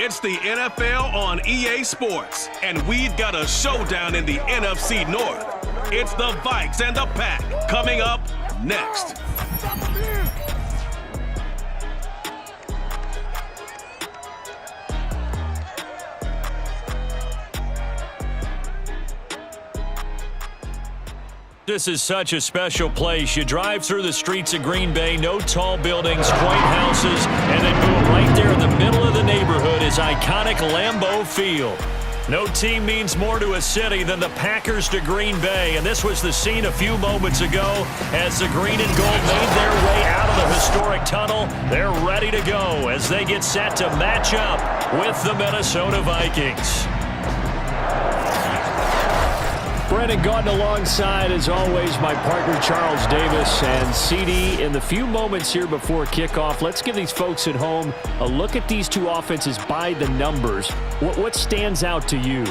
It's the NFL on EA Sports, and we've got a showdown in the NFC North. It's the Vikes and the Pack coming up next. This is such a special place. You drive through the streets of Green Bay, no tall buildings, quaint houses, and then boom, right there in the middle of the neighborhood is iconic Lambeau Field. No team means more to a city than the Packers to Green Bay, and this was the scene a few moments ago as the green and gold made their way out of the historic tunnel. They're ready to go as they get set to match up with the Minnesota Vikings. Brandon Gaudin alongside, as always, my partner Charles Davis and CD. In the few moments here before kickoff, let's give these folks at home a look at these two offenses by the numbers. What stands out to you?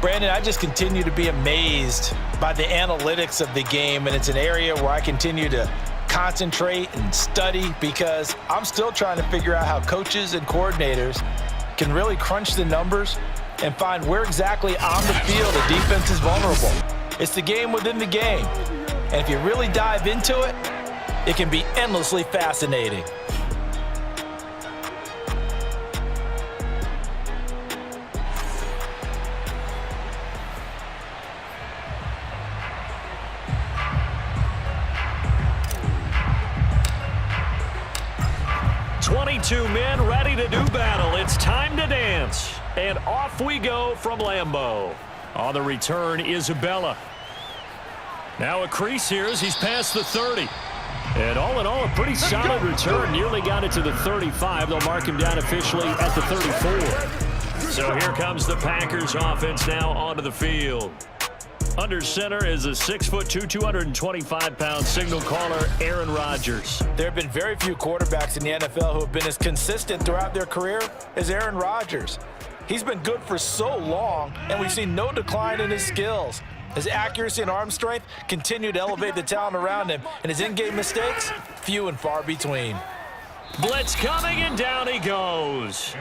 Brandon, I just continue to be amazed by the analytics of the game, and it's an area where I continue to concentrate and study because I'm still trying to figure out how coaches and coordinators can really crunch the numbers and find where exactly on the field the defense is vulnerable. It's the game within the game. And if you really dive into it, it can be endlessly fascinating. Two men ready to do battle. It's time to dance. And off we go from Lambeau. On the return, Isabella. Now a crease here as he's past the 30. And all in all, a pretty solid return. Nearly got it to the 35. They'll mark him down officially at the 34. So here comes the Packers offense now onto the field. Under center is a 6'2", 225-pound signal caller, Aaron Rodgers. There have been very few quarterbacks in the NFL who have been as consistent throughout their career as Aaron Rodgers. He's been good for so long, and we've seen no decline in his skills. His accuracy and arm strength continue to elevate the talent around him, and his in-game mistakes, few and far between. Blitz coming, and down he goes.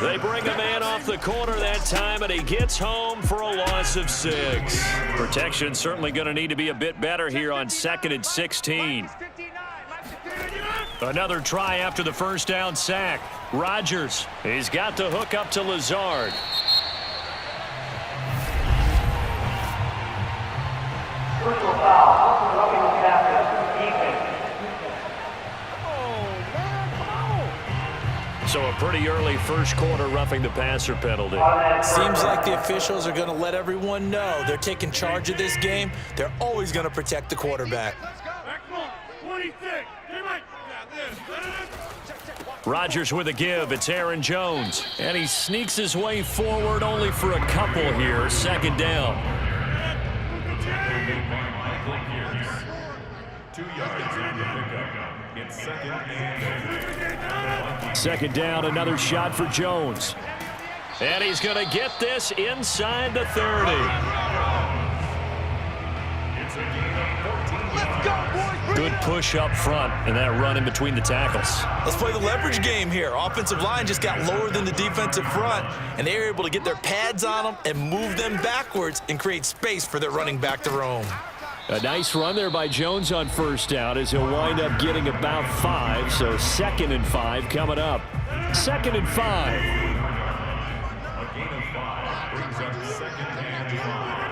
They bring a man off the corner that time, and he gets home for a loss of 6. Protection certainly going to need to be a bit better here on 2nd and 16. Another try after the first down sack. Rodgers, he's got the hook up to Lazard. Personal foul. Roughing the tackle. So a pretty early first quarter roughing the passer penalty. Seems like the officials are going to let everyone know they're taking charge of this game. They're always going to protect the quarterback. Rodgers with a give. It's Aaron Jones. And he sneaks his way forward only for a couple here. 2nd down. 2 yards on the pickup. It's 2nd and 2nd down, another shot for Jones. And he's going to get this inside the 30. Good push up front, and that run in between the tackles. Let's play the leverage game here. Offensive line just got lower than the defensive front, and they were able to get their pads on them and move them backwards and create space for their running back to roam. A nice run there by Jones on first down as he'll wind up getting about 5. So 2nd and 5 coming up. 2nd and 5. a gain of 5 brings up 2nd and 5.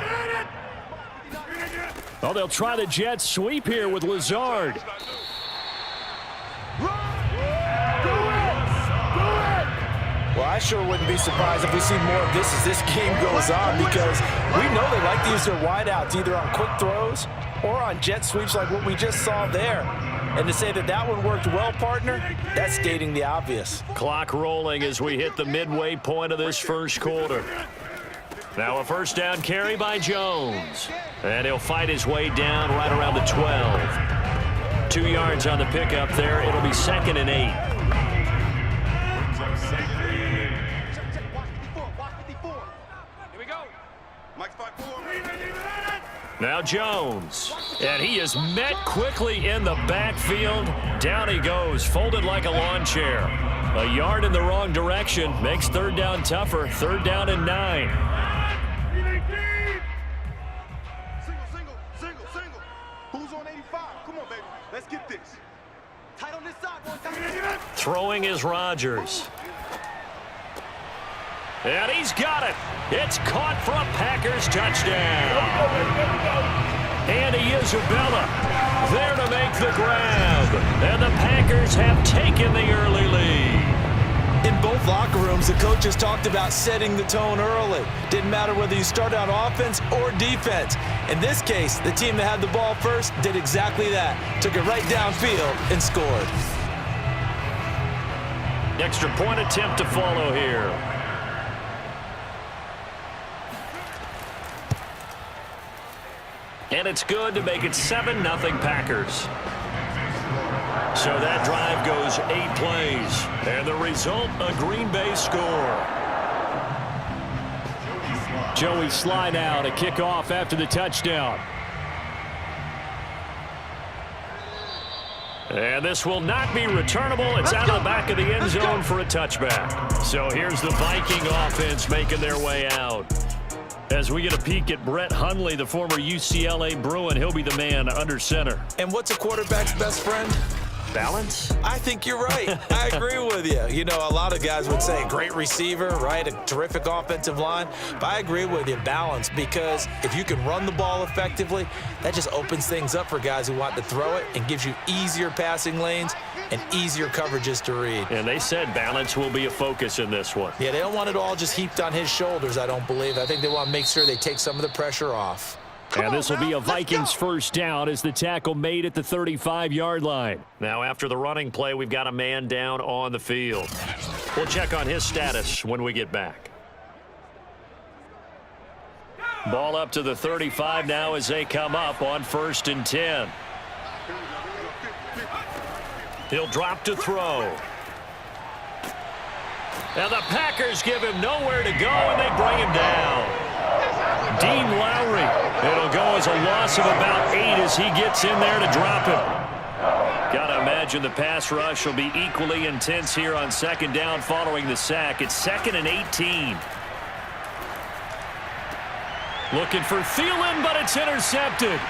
Oh, they'll try the jet sweep here with Lazard. Well, I sure wouldn't be surprised if we see more of this as this game goes on because we know they like to use their wideouts either on quick throws or on jet sweeps like what we just saw there. And to say that that one worked well, partner, that's stating the obvious. Clock rolling as we hit the midway point of this first quarter. Now a first down carry by Jones. And he'll fight his way down right around the 12. 2 yards on the pickup there. It'll be 2nd and 8. Now Jones. And he is met quickly in the backfield. Down he goes, folded like a lawn chair. A yard in the wrong direction makes third down tougher. Third down and 9. Single. Who's on 85? Come on, baby. Let's get this. Tight on this side, boy. Throwing is Rodgers. And he's got it. It's caught for a Packers touchdown. Andy Isabella there to make the grab. And the Packers have taken the early lead. In both locker rooms, the coaches talked about setting the tone early. Didn't matter whether you started on offense or defense. In this case, the team that had the ball first did exactly that. Took it right downfield and scored. Extra point attempt to follow here. And it's good to make it 7-0 Packers. So that drive goes 8 plays. And the result, a Green Bay score. Joey slide out, a kickoff after the touchdown. And this will not be returnable. It's out of the back of the end zone for a touchback. So here's the Viking offense making their way out. As we get a peek at Brett Hundley, the former UCLA Bruin, he'll be the man under center. And what's a quarterback's best friend? Balance? I think you're right. I agree with you. You know, a lot of guys would say great receiver, right? A terrific offensive line. But I agree with you, balance, because if you can run the ball effectively, that just opens things up for guys who want to throw it and gives you easier passing lanes and easier coverages to read. And they said balance will be a focus in this one. Yeah, they don't want it all just heaped on his shoulders, I don't believe. I think they want to make sure they take some of the pressure off. And this will be a Vikings first down as the tackle made at the 35-yard line. Now, after the running play, we've got a man down on the field. We'll check on his status when we get back. Ball up to the 35 now as they come up on 1st and 10. He'll drop to throw. And the Packers give him nowhere to go, and they bring him down. Dean Lowry. It'll go as a loss of about 8 as he gets in there to drop him. Gotta imagine the pass rush will be equally intense here on 2nd down following the sack. It's 2nd and 18. Looking for Thielen, but it's intercepted.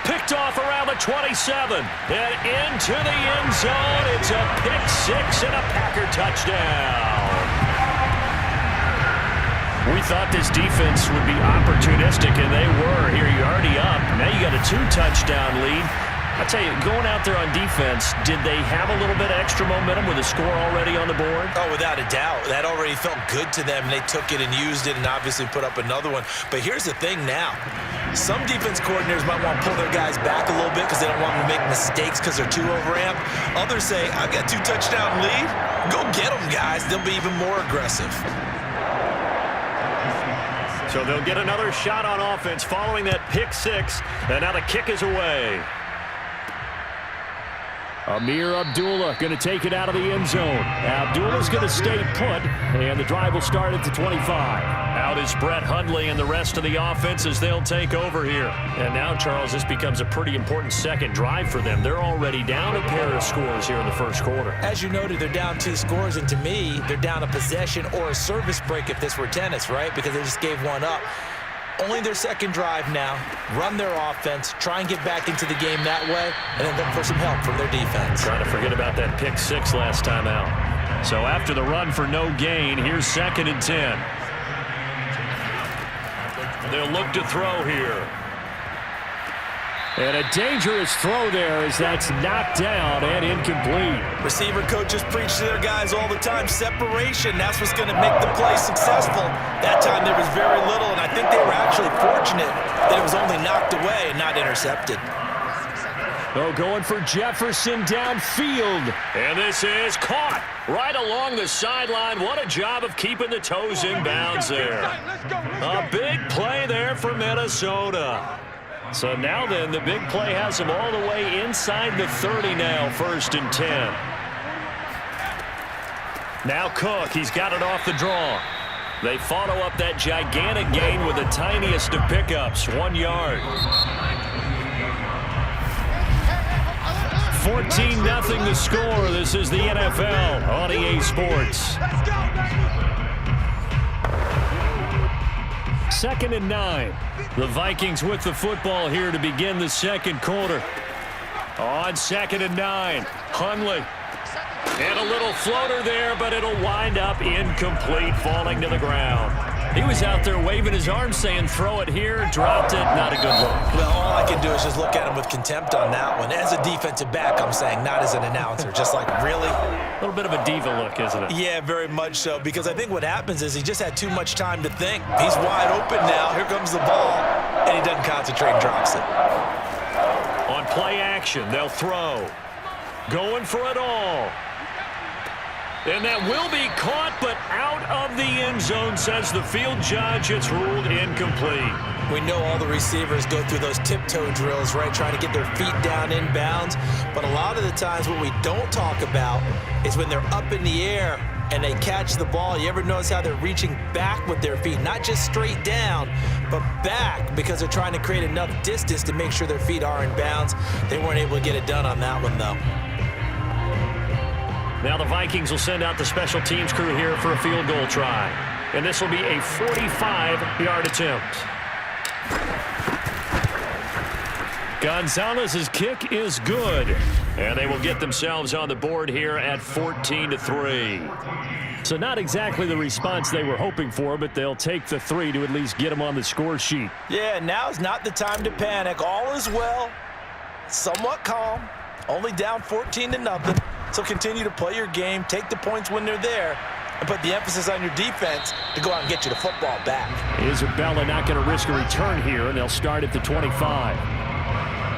Picked off around the 27. And into the end zone. It's a pick 6 and a Packer touchdown. We thought this defense would be opportunistic, and they were. Here, you're already up. Now you got a 2-touchdown lead. I tell you, going out there on defense, did they have a little bit of extra momentum with a score already on the board? Oh, without a doubt. That already felt good to them. They took it and used it and obviously put up another one. But here's the thing now. Some defense coordinators might want to pull their guys back a little bit because they don't want them to make mistakes because they're too overamped. Others say, I've got 2-touchdown lead. Go get them, guys. They'll be even more aggressive. So they'll get another shot on offense following that pick 6. And now the kick is away. Amir Abdullah going to take it out of the end zone. Abdullah's going to stay put, and the drive will start at the 25. Out is Brett Hundley and the rest of the offense as they'll take over here. And now, Charles, this becomes a pretty important second drive for them. They're already down a pair of scores here in the first quarter. As you noted, they're down 2 scores, and to me, they're down a possession or a service break if this were tennis, right? Because they just gave one up. Only their second drive now. Run their offense, try and get back into the game that way, and then look for some help from their defense. Trying to forget about that pick 6 last time out. So after the run for no gain, here's 2nd and 10. They'll look to throw here. And a dangerous throw there as that's knocked down and incomplete. Receiver coaches preach to their guys all the time, separation. That's what's going to make the play successful. That time there was very little, and I think they were actually fortunate that it was only knocked away and not intercepted. Oh, going for Jefferson downfield. And this is caught right along the sideline. What a job of keeping the toes in bounds there. A big play there for Minnesota. So now then, the big play has them all the way inside the 30 now, 1st and 10. Now Cook, he's got it off the draw. They follow up that gigantic gain with the tiniest of pickups, 1 yard. 14-0 the score. This is the NFL on EA Sports. 2nd and 9. The Vikings with the football here to begin the second quarter. On 2nd and 9, Hundley. And a little floater there, but it'll wind up incomplete, falling to the ground. He was out there waving his arms saying, throw it here, dropped it, not a good look. Well, all I can do is just look at him with contempt on that one. As a defensive back, I'm saying, not as an announcer. Just like, really? A little bit of a diva look, isn't it? Yeah, very much so, because I think what happens is he just had too much time to think. He's wide open now. Here comes the ball, and he doesn't concentrate and drops it. On play action, they'll throw. Going for it all. And that will be caught, but out of the end zone, says the field judge. It's ruled incomplete. We know all the receivers go through those tiptoe drills, right, trying to get their feet down inbounds. But a lot of the times what we don't talk about is when they're up in the air and they catch the ball. You ever notice how they're reaching back with their feet? Not just straight down, but back, because they're trying to create enough distance to make sure their feet are in bounds. They weren't able to get it done on that one, though. Now the Vikings will send out the special teams crew here for a field goal try. And this will be a 45-yard attempt. Gonzalez's kick is good. And they will get themselves on the board here at 14-3. So not exactly the response they were hoping for, but they'll take the 3 to at least get them on the score sheet. Yeah, now's not the time to panic. All is well. Somewhat calm. Only down 14-0. So continue to play your game, take the points when they're there, and put the emphasis on your defense to go out and get you the football back. Isabella not going to risk a return here, and they'll start at the 25.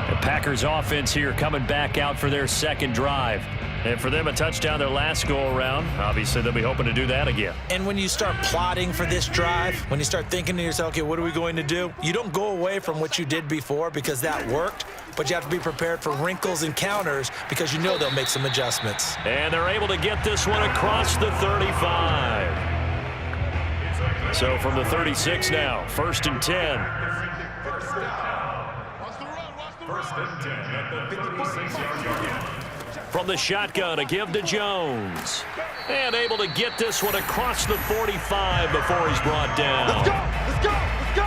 The Packers offense here coming back out for their second drive. And for them, a touchdown their last go-around. Obviously, they'll be hoping to do that again. And when you start plotting for this drive, when you start thinking to yourself, okay, what are we going to do? You don't go away from what you did before because that worked, but you have to be prepared for wrinkles and counters because you know they'll make some adjustments. And they're able to get this one across the 35. So from the 36 now, 1st and 10. First and 10 at the 56-yard line. From the shotgun, a give to Jones. And able to get this one across the 45 before he's brought down. Let's go! Let's go! Let's go!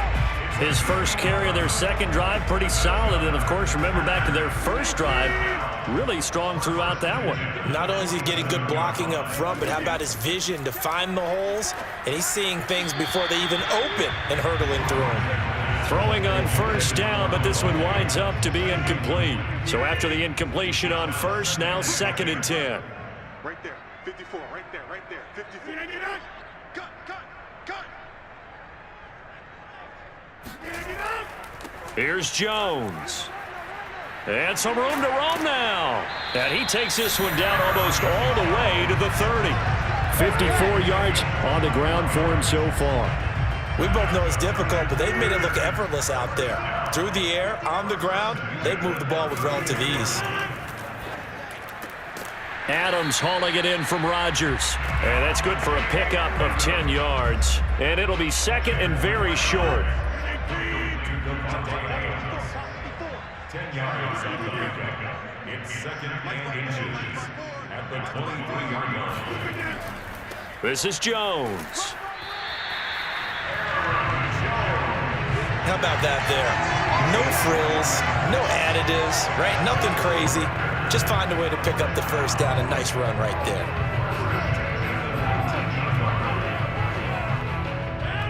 His first carry of their second drive, pretty solid. And, of course, remember back to their first drive, really strong throughout that one. Not only is he getting good blocking up front, but how about his vision to find the holes? And he's seeing things before they even open and hurdling through them. Throwing on first down, but this one winds up to be incomplete. So after the incompletion on first, now 2nd and 10. Right there, 54, right there, 54. Cut! Here's Jones. And some room to roam now. And he takes this one down almost all the way to the 30. 54 yards on the ground for him so far. We both know it's difficult, but they've made it look effortless out there. Through the air, on the ground, they've moved the ball with relative ease. Adams hauling it in from Rodgers. And that's good for a pickup of 10 yards. And it'll be 2nd and very short. 10 yards on the pickup. It's 2nd and inches at the 23-yard line. This is Jones. How about that there? No frills, no additives, right? Nothing crazy. Just find a way to pick up the first down. A nice run right there.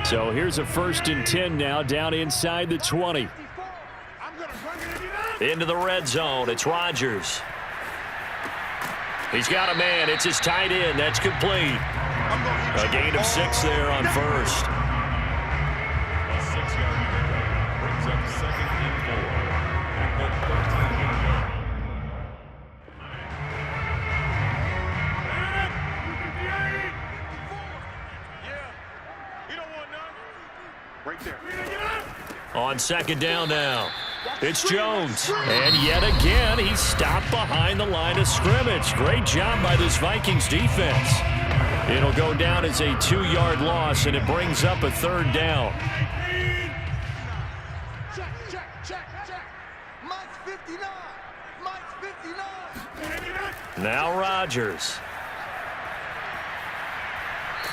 So here's a 1st and 10 now, down inside the 20. Into the red zone. It's Rodgers. He's got a man. It's his tight end. That's complete. A gain of 6 there on first. A 6-yard pickup brings up 2nd and 4 at the 13-yard line. He don't want none. Right there. On 2nd down now. It's Jones. And yet again, he's stopped behind the line of scrimmage. Great job by this Vikings defense. It'll go down as a 2-yard loss, and it brings up a 3rd down. Check. Mike's 59. Mike's 59. Now Rodgers.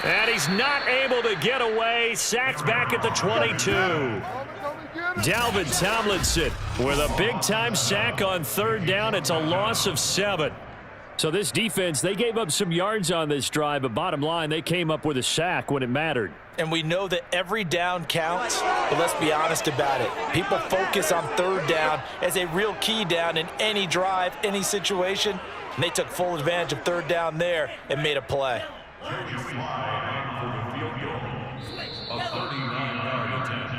And he's not able to get away. Sacked back at the 22. Dalvin Tomlinson with a big-time sack on 3rd down. It's a loss of 7. So this defense, they gave up some yards on this drive, but bottom line, they came up with a sack when it mattered. And we know that every down counts, but let's be honest about it. People focus on 3rd down as a real key down in any drive, any situation, and they took full advantage of 3rd down there and made a play. A 39-yard attempt.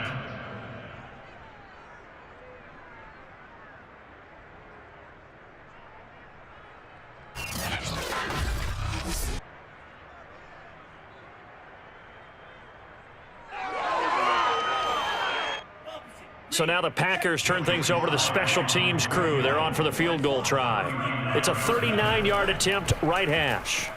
So now the Packers turn things over to the special teams crew. They're on for the field goal try. It's a 39-yard attempt, right hash.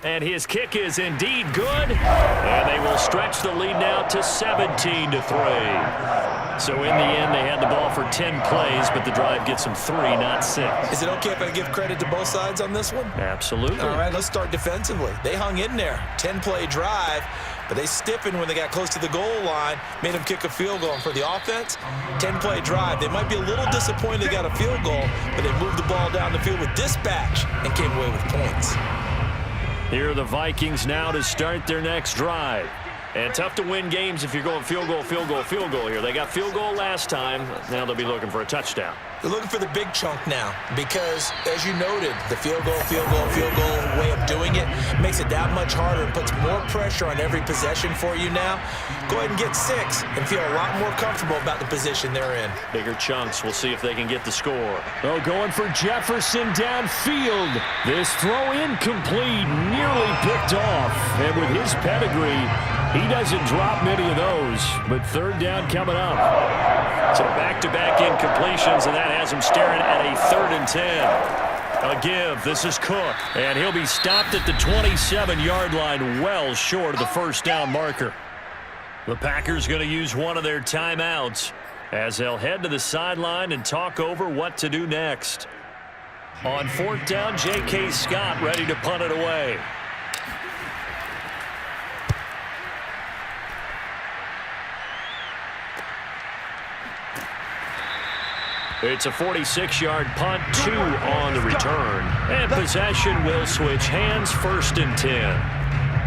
And his kick is indeed good. And they will stretch the lead now to 17-3. So in the end, they had the ball for 10 plays, but the drive gets them 3, not 6. Is it okay if I give credit to both sides on this one? Absolutely. All right, let's start defensively. They hung in there. 10-play drive, but they stiffened when they got close to the goal line, made them kick a field goal. And for the offense, 10-play drive. They might be a little disappointed they got a field goal, but they moved the ball down the field with dispatch and came away with points. Here are the Vikings now to start their next drive. And tough to win games if you're going field goal here. They got field goal last time. Now they'll be looking for a touchdown. They're looking for the big chunk now because, as you noted, the field goal way of doing it makes it that much harder and puts more pressure on every possession for you now. Go ahead and get 6 and feel a lot more comfortable about the position they're in. Bigger chunks. We'll see if they can get the score. Oh, going for Jefferson downfield. This throw incomplete, nearly picked off. And with his pedigree, he doesn't drop many of those, but 3rd down coming up. So back-to-back incompletions, and that has him staring at a 3rd and 10. A give. This is Cook, and he'll be stopped at the 27-yard line, well short of the 1st down marker. The Packers going to use one of their timeouts as they'll head to the sideline and talk over what to do next. On 4th down, J.K. Scott ready to punt it away. It's a 46-yard punt, 2 on the return. And possession will switch hands, 1st and 10.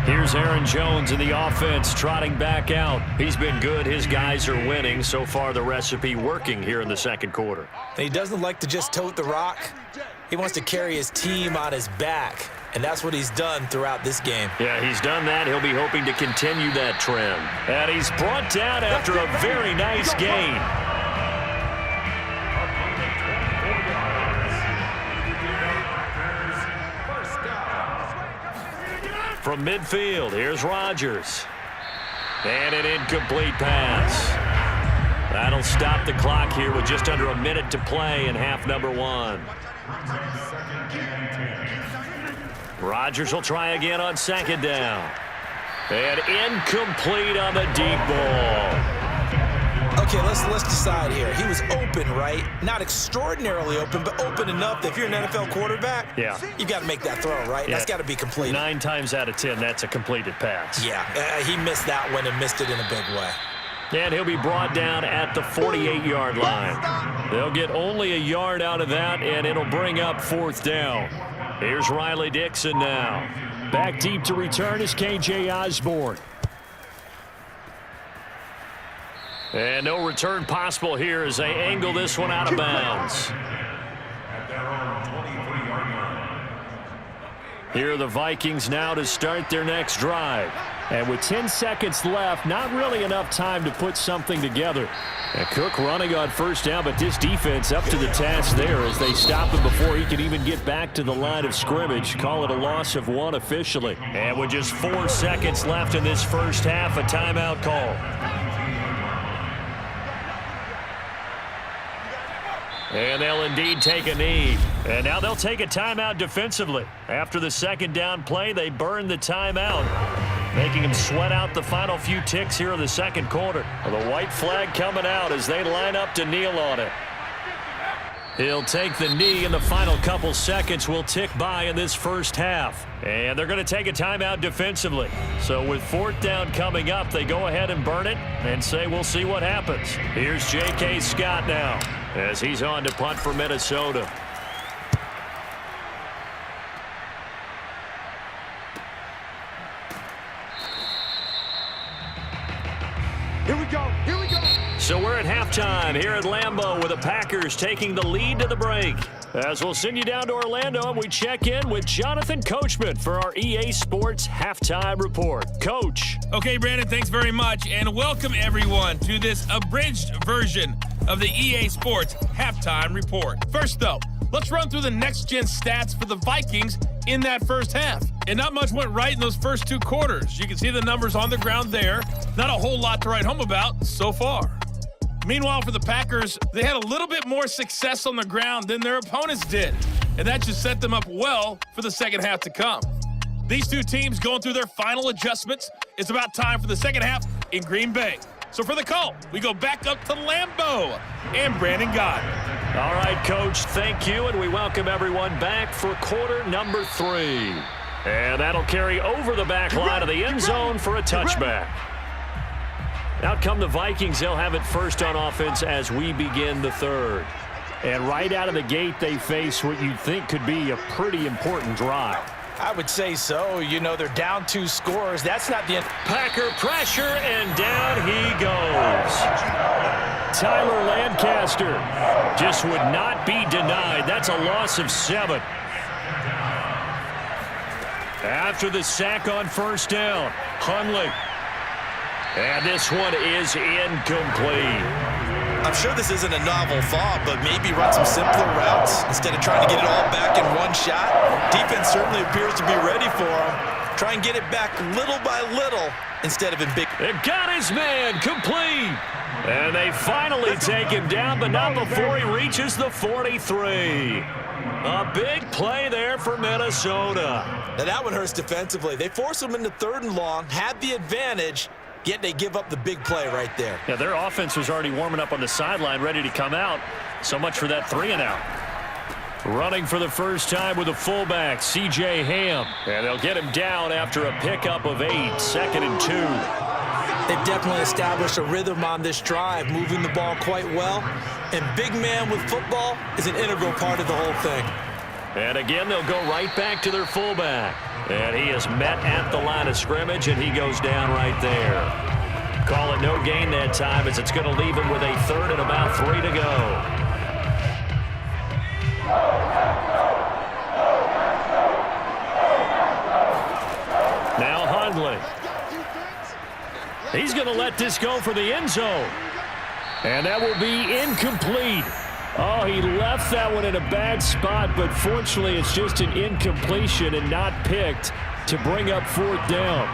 Here's Aaron Jones in the offense trotting back out. He's been good. His guys are winning. So far, the recipe working here in the 2nd quarter. And he doesn't like to just tote the rock. He wants to carry his team on his back. And that's what he's done throughout this game. Yeah, he's done that. He'll be hoping to continue that trend. And he's brought down after a very nice gain. From midfield, here's Rodgers. And an incomplete pass. That'll stop the clock here with just under a minute to play in half number 1. Rodgers will try again on 2nd down. And incomplete on the deep ball. Okay, let's decide here. He was open, right? Not extraordinarily open, but open enough that if you're an NFL quarterback, you got to make that throw, right? Yeah. That's got to be completed. 9 times out of 10, that's a completed pass. Yeah, he missed that one and missed it in a big way. And he'll be brought down at the 48-yard line. They'll get only a yard out of that, and it'll bring up 4th down. Here's Riley Dixon now. Back deep to return is K.J. Osborne. And no return possible here as they angle this one out of bounds. At their own 23-yard line. Here are the Vikings now to start their next drive. And with 10 seconds left, not really enough time to put something together. And Cook running on 1st down, but this defense up to the task there as they stop him before he can even get back to the line of scrimmage. Call it a loss of 1 officially. And with just 4 seconds left in this first half, a timeout call. And they'll indeed take a knee. And now they'll take a timeout defensively. After the second down play, they burn the timeout, making them sweat out the final few ticks here in the second quarter. The white flag coming out as they line up to kneel on it. He'll take the knee, and the final couple seconds will tick by in this first half. And they're going to take a timeout defensively. So with fourth down coming up, they go ahead and burn it and say we'll see what happens. Here's J.K. Scott now as he's on to punt for Minnesota. Here we go. Here we go. So we're at halftime here at Lambeau with the Packers taking the lead to the break. As we'll send you down to Orlando and we check in with Jonathan Coachman for our EA Sports Halftime Report. Coach. Okay, Brandon, thanks very much, and welcome everyone to this abridged version of the EA Sports Halftime Report. First, though, let's run through the next-gen stats for the Vikings in that first half. And not much went right in those first two quarters. You can see the numbers on the ground there. Not a whole lot to write home about so far. Meanwhile, for the Packers, they had a little bit more success on the ground than their opponents did. And that just set them up well for the second half to come. These two teams going through their final adjustments. It's about time for the second half in Green Bay. So for the call, we go back up to Lambeau and Brandon Gott. All right, Coach, thank you, and we welcome everyone back for quarter number 3. And that'll carry over the back line of the end zone for a touchback. Out come the Vikings. They'll have it first on offense as we begin the third. And right out of the gate, they face what you'd think could be a pretty important drive. I would say so. You know, they're down 2 scores. That's not the end. Packer pressure, and down he goes. Tyler Lancaster just would not be denied. That's a loss of 7. After the sack on first down, Hundley. And this one is incomplete. I'm sure this isn't a novel thought, but maybe run some simpler routes instead of trying to get it all back in one shot. Defense certainly appears to be ready for him. Try and get it back little by little instead of in big. They've got his man complete. And they finally take him down, but not before he reaches the 43. A big play there for Minnesota. Now that one hurts defensively. They force him into 3rd and long, had the advantage, yet they give up the big play right there. Yeah, their offense was already warming up on the sideline, ready to come out. So much for that 3-and-out. Running for the first time with a fullback, C.J. Ham. And they'll get him down after a pickup of 8, 2nd and 2. They've definitely established a rhythm on this drive, moving the ball quite well. And big man with football is an integral part of the whole thing. And again, they'll go right back to their fullback. And he is met at the line of scrimmage, and he goes down right there. Call it no gain that time, as it's going to leave him with a 3rd and about 3 to go. Now Hundley. He's going to let this go for the end zone. And that will be incomplete. Oh, he left that one in a bad spot, but fortunately it's just an incompletion and not picked to bring up 4th down.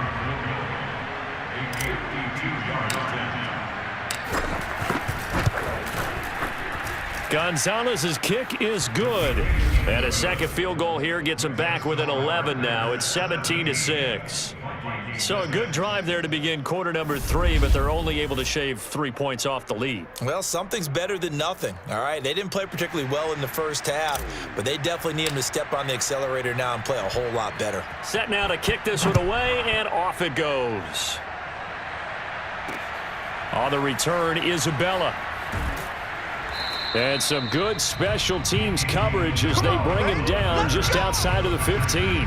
Gonzalez's kick is good. And a second field goal here gets him back within 11 now. It's 17-6. So a good drive there to begin quarter number 3, but they're only able to shave 3 points off the lead. Well, something's better than nothing, all right? They didn't play particularly well in the first half, but they definitely need him to step on the accelerator now and play a whole lot better. Set now to kick this one away, and off it goes. On the return, Isabella. And some good special teams coverage as they bring him down just outside of the 15.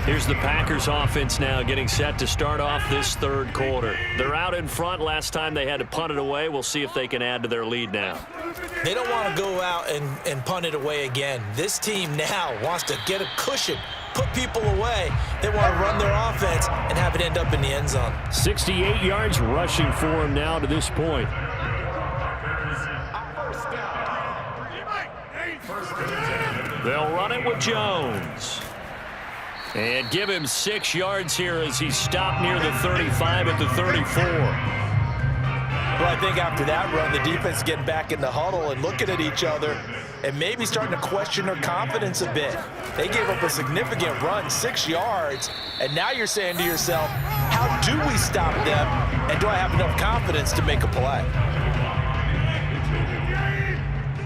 Here's the Packers offense now getting set to start off this 3rd quarter. They're out in front. Last time they had to punt it away. We'll see if they can add to their lead now. They don't want to go out and punt it away again. This team now wants to get a cushion, put people away. They want to run their offense and have it end up in the end zone. 68 yards rushing for him now to this point. They'll run it with Jones. And give him 6 yards here as he's stopped near the 35 at the 34. Well, I think after that run, the defense is getting back in the huddle and looking at each other and maybe starting to question their confidence a bit. They gave up a significant run, 6 yards, and now you're saying to yourself, how do we stop them, and do I have enough confidence to make a play?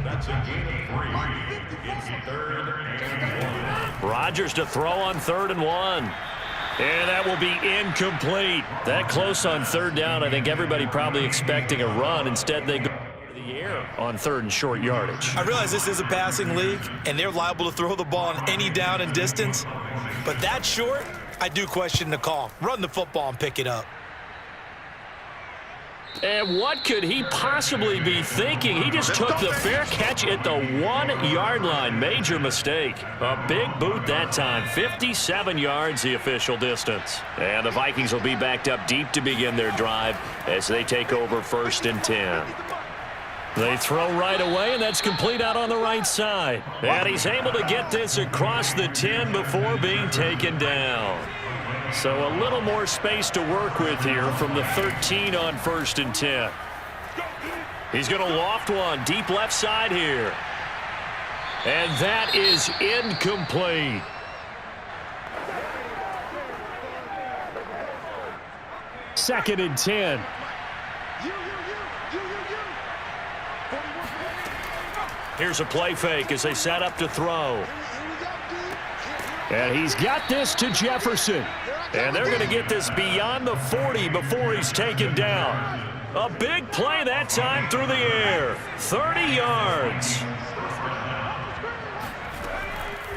That's a gain of 3. It's 3rd and 1. Rodgers to throw on 3rd and 1. And that will be incomplete. That close on 3rd down, I think everybody probably expecting a run. Instead, they go to the air on 3rd and short yardage. I realize this is a passing league, and they're liable to throw the ball on any down and distance. But that short, I do question the call. Run the football and pick it up. And what could he possibly be thinking? He just took the fair catch at the 1-yard line. Major mistake. A big boot that time. 57 yards the official distance. And the Vikings will be backed up deep to begin their drive as they take over 1st and 10. They throw right away, and that's complete out on the right side. And he's able to get this across the 10 before being taken down. So a little more space to work with here from the 13 on 1st and 10. He's going to loft one deep left side here. And that is incomplete. Second and 10. Here's a play fake as they set up to throw. And he's got this to Jefferson. And they're going to get this beyond the 40 before he's taken down. A big play that time through the air. 30 yards.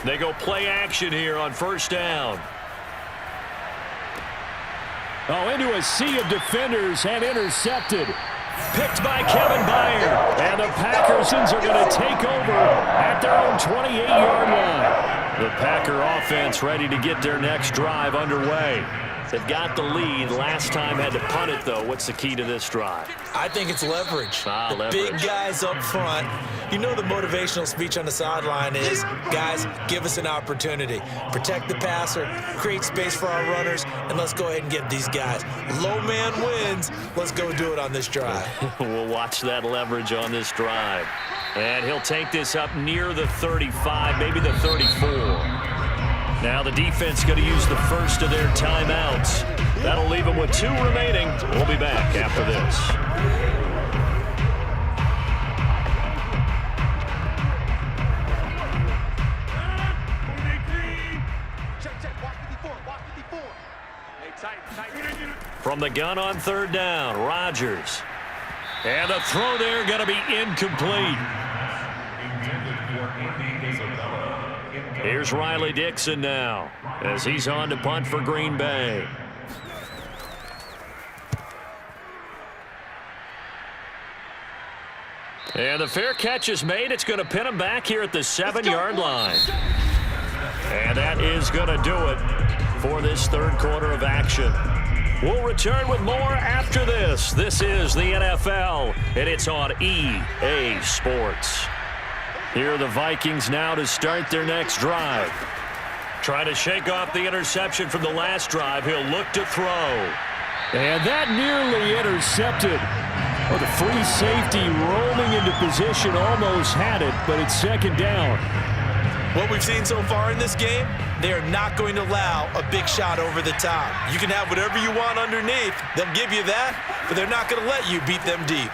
They go play action here on 1st down. Oh, into a sea of defenders and intercepted. Picked by Kevin Byard. And the Packers are going to take over at their own 28-yard line. The Packer offense ready to get their next drive underway. They've got the lead. Last time had to punt it, though. What's the key to this drive? I think it's leverage. Leverage. Big guys up front. You know the motivational speech on the sideline is, guys, give us an opportunity. Protect the passer, create space for our runners, and let's go ahead and get these guys. Low man wins. Let's go do it on this drive. We'll watch that leverage on this drive. And he'll take this up near the 35, maybe the 34. Now the defense going to use the first of their timeouts. That'll leave them with 2 remaining. We'll be back after this. From the gun on 3rd down, Rodgers. And the throw there going to be incomplete. Here's Riley Dixon now as he's on to punt for Green Bay. And the fair catch is made. It's going to pin him back here at the 7-yard line. And that is going to do it for this 3rd quarter of action. We'll return with more after this. This is the NFL, and it's on EA Sports. Here are the Vikings now to start their next drive. Trying to shake off the interception from the last drive. He'll look to throw. And that nearly intercepted. Well, the free safety rolling into position almost had it, but it's 2nd down. What we've seen so far in this game, they are not going to allow a big shot over the top. You can have whatever you want underneath. They'll give you that, but they're not going to let you beat them deep.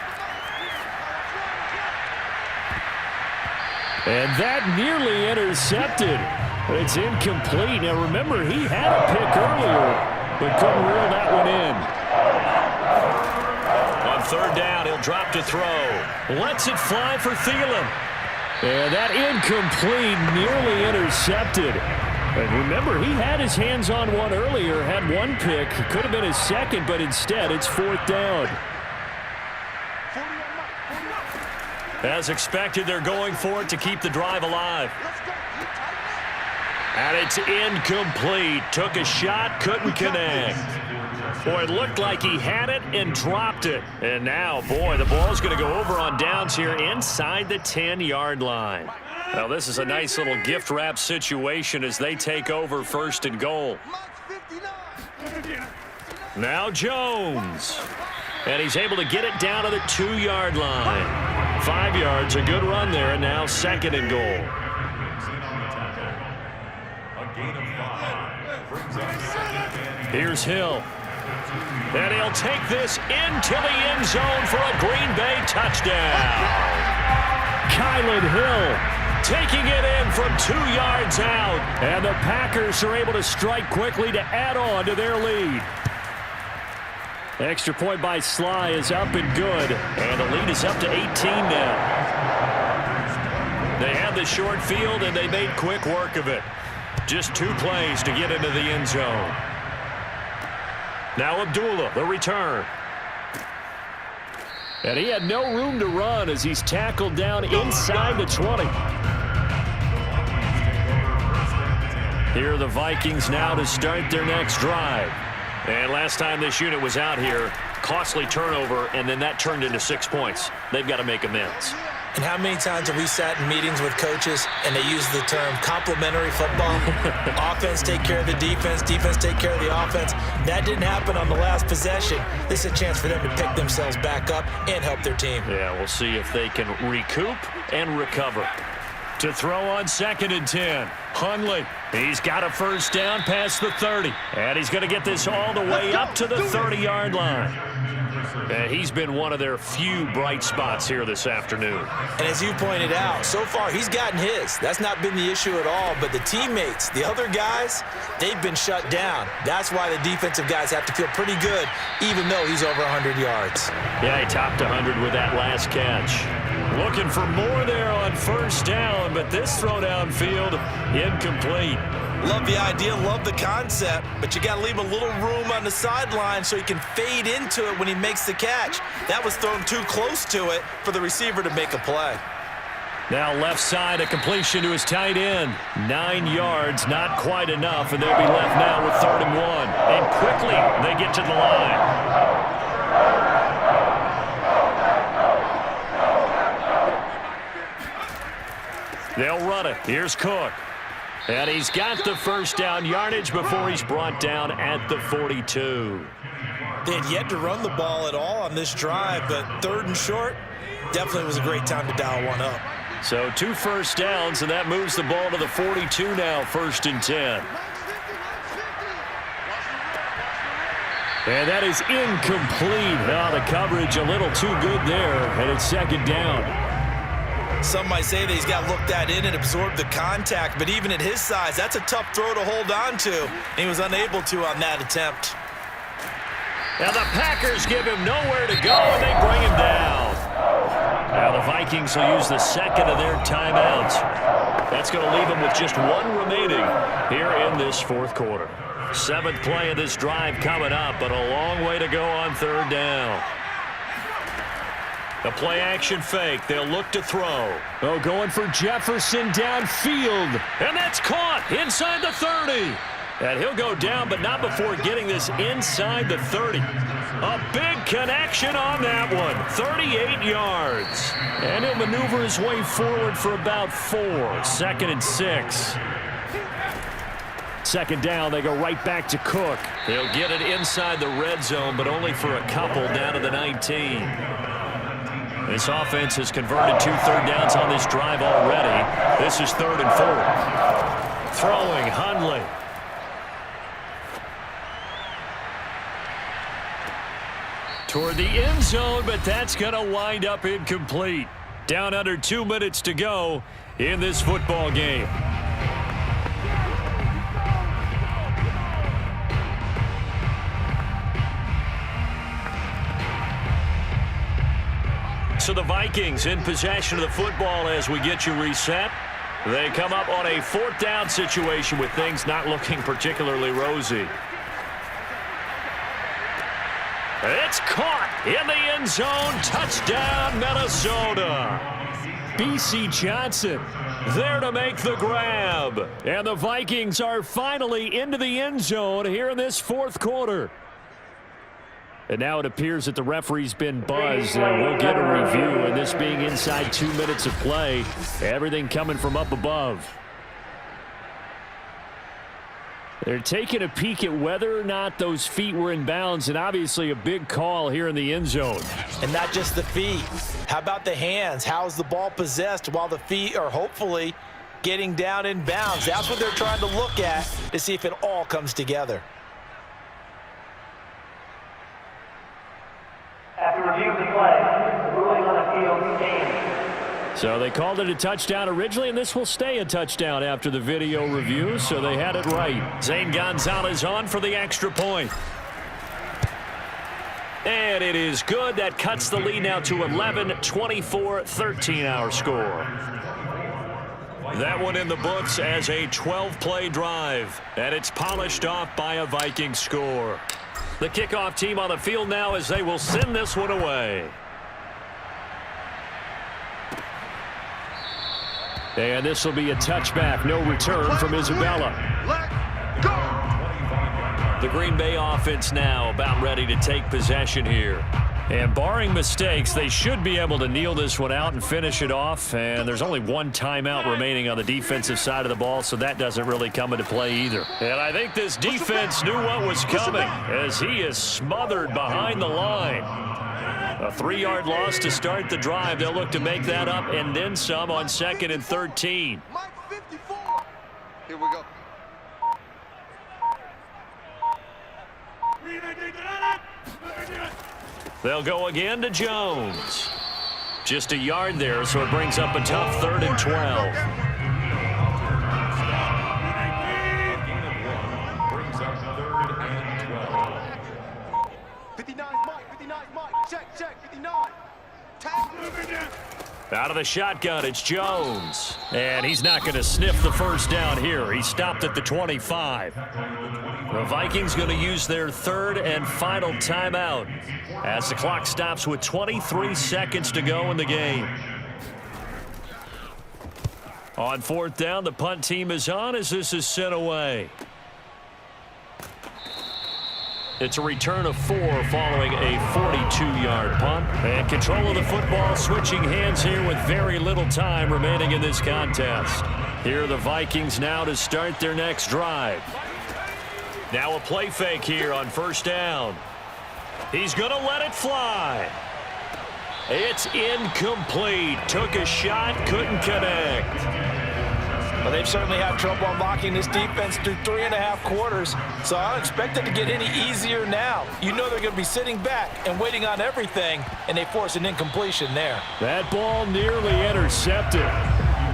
And that nearly intercepted. But it's incomplete. Now, remember, he had a pick earlier, but couldn't reel that one in. On 3rd down, he'll drop to throw. Lets it fly for Thielen. And that incomplete, nearly intercepted. And remember, he had his hands on one earlier, had 1 pick. It could have been his 2nd, but instead it's 4th down. As expected, they're going for it to keep the drive alive. And it's incomplete. Took a shot, couldn't connect. Boy, it looked like he had it and dropped it. And now, boy, the ball's going to go over on downs here inside the 10-yard line. Now, this is a nice little gift wrap situation as they take over 1st and goal. Now Jones. And he's able to get it down to the 2-yard line. 5 yards, a good run there, and now 2nd and goal. Here's Hill. And he'll take this into the end zone for a Green Bay touchdown. Kylan Hill taking it in from 2 yards out. And the Packers are able to strike quickly to add on to their lead. Extra point by Sly is up and good. And the lead is up to 18 now. They had the short field, and they made quick work of it. Just 2 plays to get into the end zone. Now Abdullah, the return. And he had no room to run as he's tackled down inside the 20. Here are the Vikings now to start their next drive. And last time this unit was out here, costly turnover, and then that turned into 6 points. They've got to make amends. And how many times have we sat in meetings with coaches and they use the term complementary football? Offense take care of the defense, defense take care of the offense. That didn't happen on the last possession. This is a chance for them to pick themselves back up and help their team. Yeah, we'll see if they can recoup and recover. To throw on 2nd and 10. Hundley, he's got a first down past the 30. And he's going to get this all the way up to the 30-yard line. And he's been one of their few bright spots here this afternoon. And as you pointed out, so far he's gotten his. That's not been the issue at all. But the teammates, the other guys, they've been shut down. That's why the defensive guys have to feel pretty good, even though he's over 100 yards. Yeah, he topped 100 with that last catch. Looking for more there on first down, but this throw downfield incomplete. Love the idea, love the concept, but you got to leave a little room on the sideline so he can fade into it when he makes the catch. That was thrown too close to it for the receiver to make a play. Now left side, a completion to his tight end. 9 yards, not quite enough, and they'll be left now with 3rd and 1. And quickly, they get to the line. They'll run it. Here's Cook. And he's got the first down yardage before he's brought down at the 42. They had yet to run the ball at all on this drive, but 3rd and short definitely was a great time to dial one up. So 2 first downs, and that moves the ball to the 42 now, 1st and 10. And that is incomplete. Now the coverage a little too good there, and it's 2nd down. Some might say that he's got looked at in and absorbed the contact, but even at his size, that's a tough throw to hold on to. And he was unable to on that attempt. Now the Packers give him nowhere to go, and they bring him down. Now the Vikings will use the 2nd of their timeouts. That's going to leave them with just 1 remaining here in this 4th quarter. 7th play of this drive coming up, but a long way to go on 3rd down. The play-action fake. They'll look to throw. Oh, going for Jefferson downfield. And that's caught inside the 30. And he'll go down, but not before getting this inside the 30. A big connection on that one. 38 yards. And he'll maneuver his way forward for about 4. 2nd and 6. 2nd down, they go right back to Cook. He'll get it inside the red zone, but only for a couple down to the 19. This offense has converted 2 third downs on this drive already. This is 3rd and 4. Throwing, Hundley. Toward the end zone, but that's going to wind up incomplete. Down under 2 minutes to go in this football game. So the Vikings in possession of the football as we get you reset. They come up on a 4th down situation with things not looking particularly rosy. It's caught in the end zone. Touchdown, Minnesota. B.C. Johnson there to make the grab. And the Vikings are finally into the end zone here in this 4th quarter. And now it appears that the referee's been buzzed, and we'll get a review. And this being inside 2 minutes of play, everything coming from up above. They're taking a peek at whether or not those feet were in bounds, and obviously a big call here in the end zone. And not just the feet. How about the hands? How's the ball possessed while the feet are hopefully getting down in bounds? That's what they're trying to look at to see if it all comes together. After review of the play, the ruling on the field stands. So they called it a touchdown originally, and this will stay a touchdown after the video review, so they had it right. Zane Gonzalez on for the extra point. And it is good. That cuts the lead now to 11, 24-13 our score. That one in the books as a 12-play drive, and it's polished off by a Viking score. The kickoff team on the field now as they will send this one away. And this will be a touchback. No return from Isabella. The Green Bay offense now about ready to take possession here. And barring mistakes, they should be able to kneel this one out and finish it off. And there's only one timeout remaining on the defensive side of the ball, so that doesn't really come into play either. And I think this defense knew what was coming as he is smothered behind the line. A 3-yard loss to start the drive. They'll look to make that up and then some on 2nd and 13. Here we go. They'll go again to Jones. Just a yard there, so it brings up a tough 3rd and 12. Brings up 3rd and 12. 59 Mike. Check. 59. Out of the shotgun, it's Jones. And he's not going to sniff the first down here. He stopped at the 25. The Vikings going to use their 3rd and final timeout as the clock stops with 23 seconds to go in the game. On 4th down, the punt team is on as this is sent away. It's a return of 4 following a 42-yard punt. And control of the football switching hands here with very little time remaining in this contest. Here are the Vikings now to start their next drive. Now a play fake here on 1st down. He's going to let it fly. It's incomplete. Took a shot, couldn't connect. Well, they've certainly had trouble unlocking this defense through 3.5 quarters, so I don't expect it to get any easier now. You know they're going to be sitting back and waiting on everything, and they force an incompletion there. That ball nearly intercepted.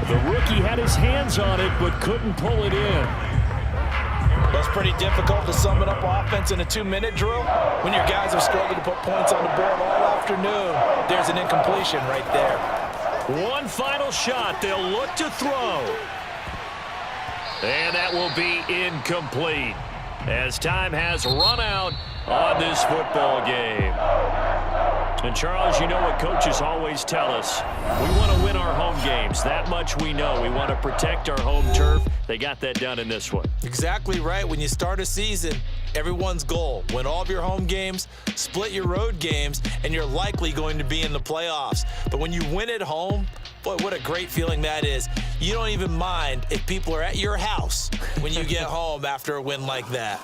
The rookie had his hands on it but couldn't pull it in. That's pretty difficult to sum it up offense in a 2-minute drill. When your guys have struggled to put points on the board all afternoon, there's an incompletion right there. One final shot. They'll look to throw. And that will be incomplete as time has run out on this football game. And Charles, you know what coaches always tell us. We want to win our home games. That much we know. We want to protect our home turf. They got that done in this one. Exactly right. When you start a season, everyone's goal: win all of your home games, split your road games, and you're likely going to be in the playoffs. But when you win at home, boy, what a great feeling that is. You don't even mind if people are at your house when you get home after a win like that.